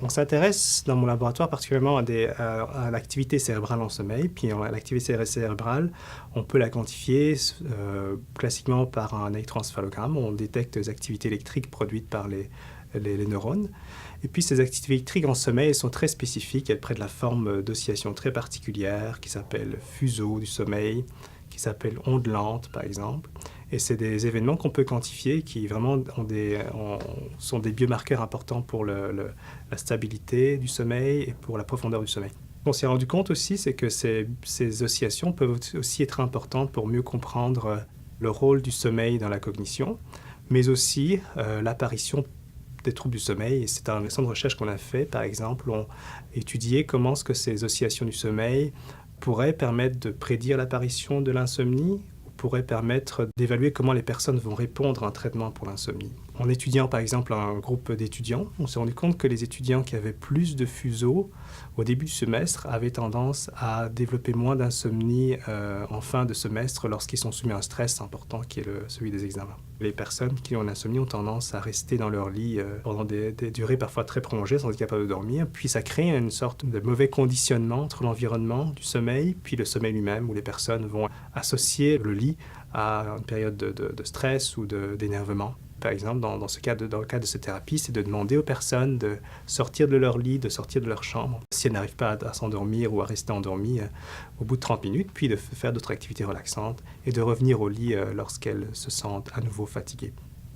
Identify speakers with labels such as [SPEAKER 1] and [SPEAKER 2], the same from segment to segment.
[SPEAKER 1] On s'intéresse dans mon laboratoire particulièrement à l'activité cérébrale en sommeil. Puis l'activité cérébrale, on peut la quantifier classiquement par un électroencéphalogramme. On détecte les activités électriques produites par les neurones. Et puis ces activités électriques en sommeil elles sont très spécifiques. Elles prennent la forme d'oscillations très particulières qui s'appellent fuseaux du sommeil, qui s'appellent ondes lentes par exemple. Et c'est des événements qu'on peut quantifier qui vraiment sont des biomarqueurs importants pour la stabilité du sommeil et pour la profondeur du sommeil. Ce qu'on s'est rendu compte aussi, c'est que ces oscillations peuvent aussi être importantes pour mieux comprendre le rôle du sommeil dans la cognition, mais aussi l'apparition des troubles du sommeil. Et c'est un centre de recherche qu'on a fait, par exemple, on a étudié comment est-ce que ces oscillations du sommeil pourraient permettre de prédire l'apparition de l'insomnie, pourrait permettre d'évaluer comment les personnes vont répondre à un traitement pour l'insomnie. En étudiant par exemple un groupe d'étudiants, on s'est rendu compte que les étudiants qui avaient plus de fuseaux au début du semestre avaient tendance à développer moins d'insomnie en fin de semestre lorsqu'ils sont soumis à un stress important qui est celui des examens. Les personnes qui ont l'insomnie ont tendance à rester dans leur lit pendant des durées parfois très prolongées sans être capables de dormir. Puis ça crée une sorte de mauvais conditionnement entre l'environnement du sommeil puis le sommeil lui-même où les personnes vont associer le lit à une période de stress ou d'énervement. Par exemple, dans le cadre de cette thérapie, c'est de demander aux personnes de sortir de leur lit, de sortir de leur chambre, si elles n'arrivent pas à s'endormir ou à rester endormies au bout de 30 minutes, puis de faire d'autres activités relaxantes et de revenir au lit lorsqu'elles se sentent à nouveau fatiguées.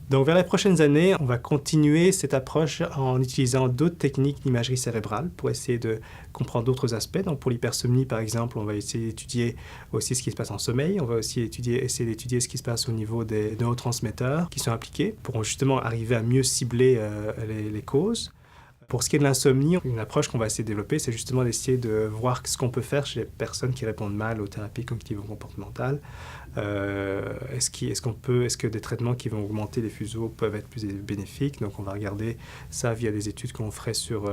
[SPEAKER 1] Donc, vers les prochaines années, on va continuer cette approche en utilisant d'autres techniques d'imagerie cérébrale pour essayer de comprendre d'autres aspects. Donc, pour l'hypersomnie, par exemple, on va essayer d'étudier aussi ce qui se passe en sommeil. On va aussi essayer d'étudier ce qui se passe au niveau des neurotransmetteurs qui sont impliqués pour justement arriver à mieux cibler les causes. Pour ce qui est de l'insomnie, une approche qu'on va essayer de développer, c'est justement d'essayer de voir ce qu'on peut faire chez les personnes qui répondent mal aux thérapies cognitivo-comportementales. Est-ce que des traitements qui vont augmenter les fuseaux peuvent être plus bénéfiques? Donc on va regarder ça via des études qu'on ferait sur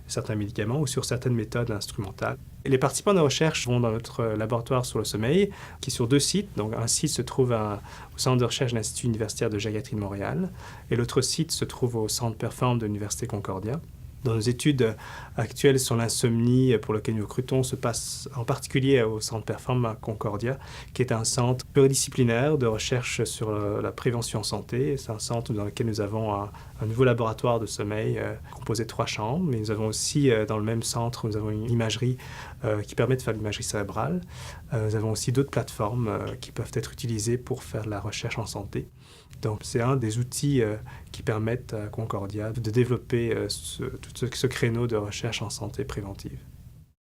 [SPEAKER 1] certains médicaments ou sur certaines méthodes instrumentales. Et les participants de recherche vont dans notre laboratoire sur le sommeil, qui est sur 2 sites. Donc un site se trouve au centre de recherche de l'Institut universitaire de gériatrie de Montréal et l'autre site se trouve au centre Perform de l'Université Concordia. Dans nos études actuelles sur l'insomnie pour lequel nous recrutons se passe en particulier au Centre Perform à Concordia, qui est un centre pluridisciplinaire de recherche sur la prévention en santé. C'est un centre dans lequel nous avons un nouveau laboratoire de sommeil composé de 3 chambres, mais nous avons aussi dans le même centre, nous avons une imagerie qui permet de faire l'imagerie cérébrale. Nous avons aussi d'autres plateformes qui peuvent être utilisées pour faire de la recherche en santé. Donc, c'est un des outils qui permettent à Concordia de développer tout ce créneau de recherche en santé préventive.